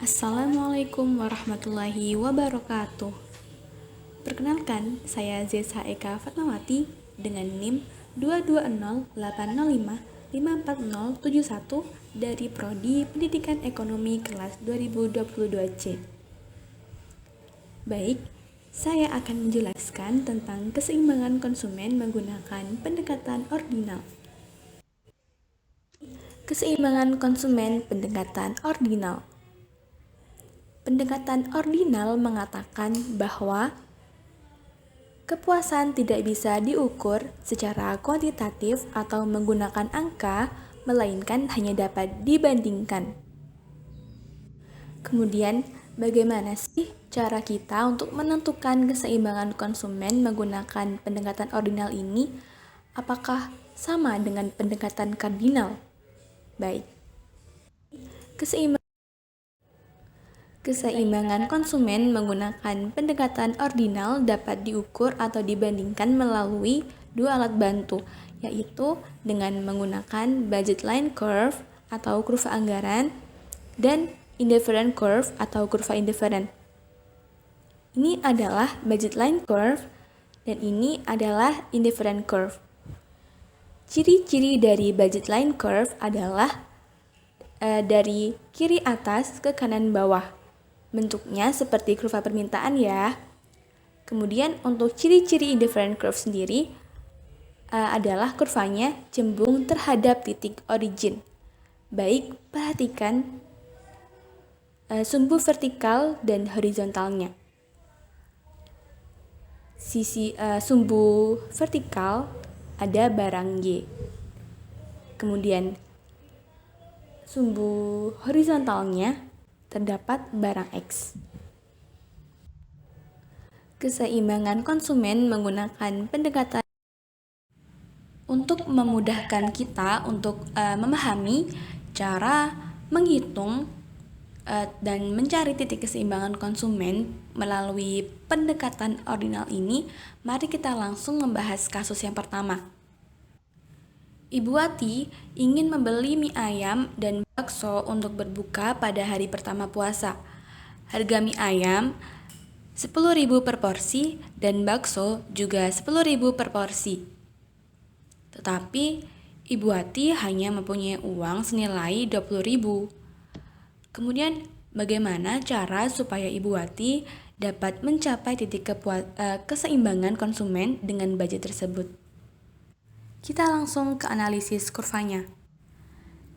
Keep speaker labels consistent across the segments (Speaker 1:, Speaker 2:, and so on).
Speaker 1: Assalamualaikum warahmatullahi wabarakatuh. Perkenalkan, saya Zesa Eka Fatmawati dengan NIM 2208055547071 dari Prodi Pendidikan Ekonomi kelas 2022C. Baik, saya akan menjelaskan tentang keseimbangan konsumen menggunakan pendekatan ordinal. Keseimbangan konsumen pendekatan ordinal. Pendekatan ordinal mengatakan bahwa kepuasan tidak bisa diukur secara kuantitatif atau menggunakan angka, melainkan hanya dapat dibandingkan. Kemudian, bagaimana sih cara kita untuk menentukan keseimbangan konsumen menggunakan pendekatan ordinal ini? Apakah sama dengan pendekatan kardinal? Baik. Keseimbangan konsumen menggunakan pendekatan ordinal dapat diukur atau dibandingkan melalui dua alat bantu, yaitu dengan menggunakan budget line curve atau kurva anggaran dan indifferent curve atau kurva indifferent. Ini adalah budget line curve dan ini adalah indifferent curve. Ciri-ciri dari budget line curve adalah dari kiri atas ke kanan bawah. Bentuknya seperti kurva permintaan ya. Kemudian untuk ciri-ciri indifferent curve sendiri adalah kurvanya cembung terhadap titik origin. Baik, perhatikan sumbu vertikal dan horizontalnya. Sisi sumbu vertikal ada barang Y. Kemudian sumbu horizontalnya terdapat barang X. Keseimbangan konsumen menggunakan pendekatan untuk memudahkan kita untuk memahami cara menghitung dan mencari titik keseimbangan konsumen melalui pendekatan ordinal ini. Mari kita langsung membahas kasus yang pertama. Ibu Wati ingin membeli mie ayam dan bakso untuk berbuka pada hari pertama puasa. Harga mie ayam 10.000 per porsi dan bakso juga 10.000 per porsi. Tetapi Ibu Wati hanya mempunyai uang senilai 20.000. Kemudian bagaimana cara supaya Ibu Wati dapat mencapai titik keseimbangan konsumen dengan budget tersebut? Kita langsung ke analisis kurvanya.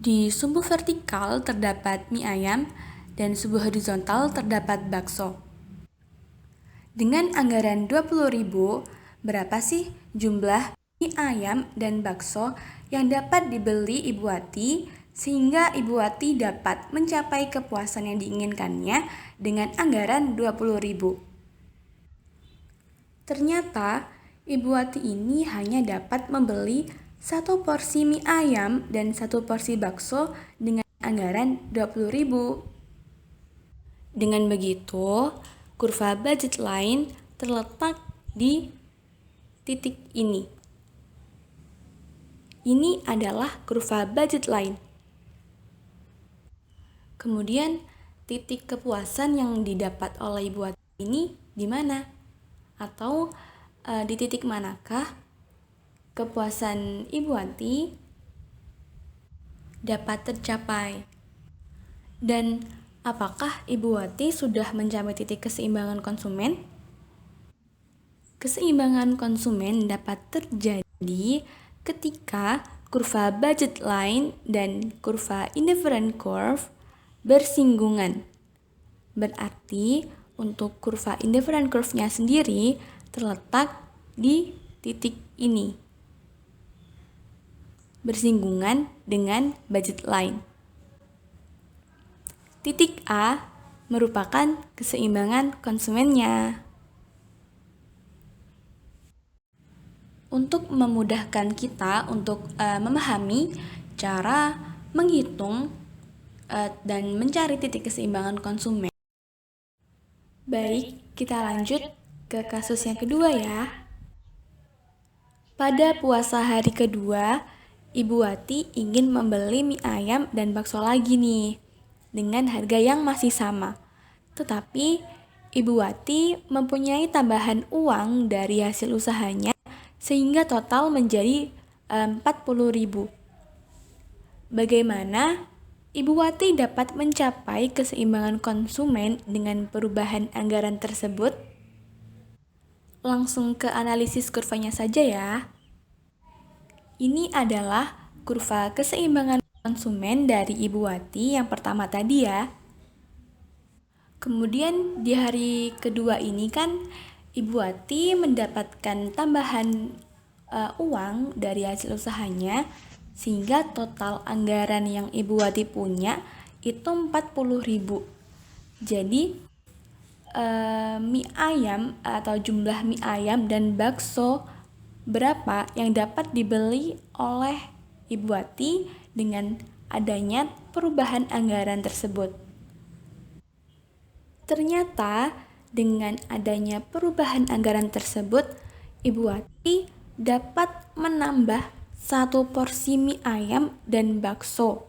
Speaker 1: Di sumbu vertikal terdapat mie ayam dan sumbu horizontal terdapat bakso. Dengan anggaran 20.000, berapa sih jumlah mie ayam dan bakso yang dapat dibeli Ibu Wati sehingga Ibu Wati dapat mencapai kepuasan yang diinginkannya dengan anggaran 20.000? Ternyata Ibu Wati ini hanya dapat membeli 1 porsi mie ayam dan 1 porsi bakso dengan anggaran 20.000. Dengan begitu, kurva budget line terletak di titik ini. Ini adalah kurva budget line. Kemudian, titik kepuasan yang didapat oleh Ibu Wati ini di mana? Atau di titik manakah kepuasan Ibu Wati dapat tercapai? Dan apakah Ibu Wati sudah mencapai titik keseimbangan konsumen? Keseimbangan konsumen dapat terjadi ketika kurva budget line dan kurva indifferent curve bersinggungan. Berarti untuk kurva indifferent curve-nya sendiri terletak di titik ini, bersinggungan dengan budget line. Titik A merupakan keseimbangan konsumennya. Untuk memudahkan kita untuk memahami cara menghitung dan mencari titik keseimbangan konsumen. Baik, kita lanjut ke kasus yang kedua ya. Pada puasa hari kedua, Ibu Wati ingin membeli mie ayam dan bakso lagi nih. dengan harga yang masih sama. Tetapi Ibu Wati mempunyai tambahan uang dari hasil usahanya sehingga total menjadi 40.000. Bagaimana Ibu Wati dapat mencapai keseimbangan konsumen dengan perubahan anggaran tersebut? Langsung ke analisis kurvanya saja ya. Ini adalah kurva keseimbangan konsumen dari Ibu Wati yang pertama tadi ya. Kemudian di hari kedua ini kan Ibu Wati mendapatkan tambahan uang dari hasil usahanya sehingga total anggaran yang Ibu Wati punya itu 40.000. Jadi mie ayam atau jumlah mie ayam dan bakso berapa yang dapat dibeli oleh Ibu Wati dengan adanya perubahan anggaran tersebut. Ternyata dengan adanya perubahan anggaran tersebut, Ibu Wati dapat menambah 1 porsi mie ayam dan bakso.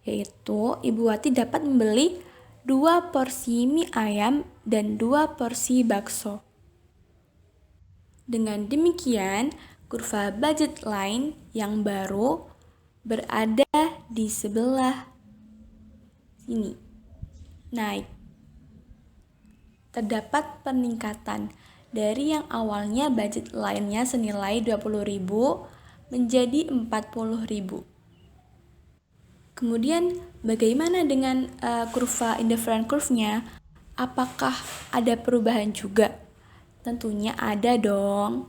Speaker 1: Yaitu Ibu Wati dapat membeli 2 porsi mie ayam dan 2 porsi bakso. Dengan demikian, kurva budget line yang baru berada di sebelah sini. Naik. Terdapat peningkatan dari yang awalnya budget line-nya senilai 20.000 menjadi 40.000. Kemudian bagaimana dengan kurva indifferent curve-nya? Apakah ada perubahan juga? Tentunya ada dong.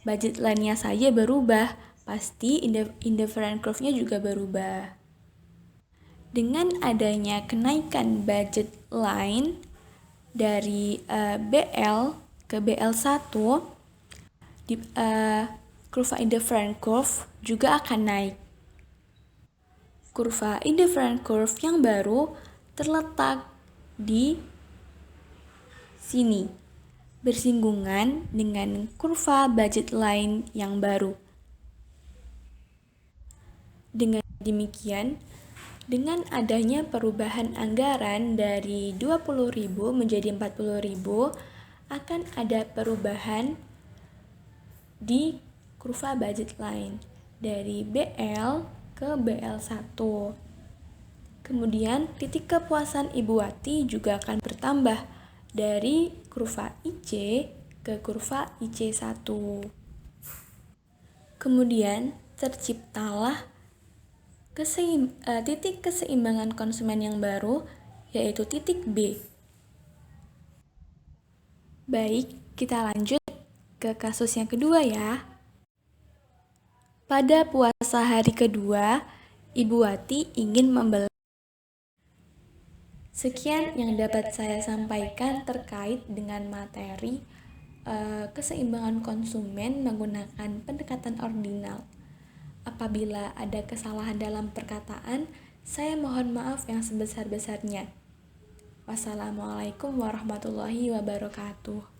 Speaker 1: Budget line-nya saja berubah, pasti indifferent curve-nya juga berubah. Dengan adanya kenaikan budget line dari BL ke BL1, kurva indifferent curve juga akan naik. Kurva indifferent curve yang baru terletak di sini, bersinggungan dengan kurva budget line yang baru. Dengan demikian, dengan adanya perubahan anggaran dari 20.000 menjadi 40.000, akan ada perubahan di kurva budget line dari BL ke BL1. Kemudian titik kepuasan Ibu Wati juga akan bertambah dari kurva IC ke kurva IC1. Kemudian terciptalah titik keseimbangan konsumen yang baru, yaitu titik B. Baik, kita lanjut ke kasus yang kedua ya. Pada puasa hari kedua, Ibu Wati ingin membeli. Sekian yang dapat saya sampaikan terkait dengan materi keseimbangan konsumen menggunakan pendekatan ordinal. Apabila ada kesalahan dalam perkataan, saya mohon maaf yang sebesar-besarnya. Wassalamualaikum warahmatullahi wabarakatuh.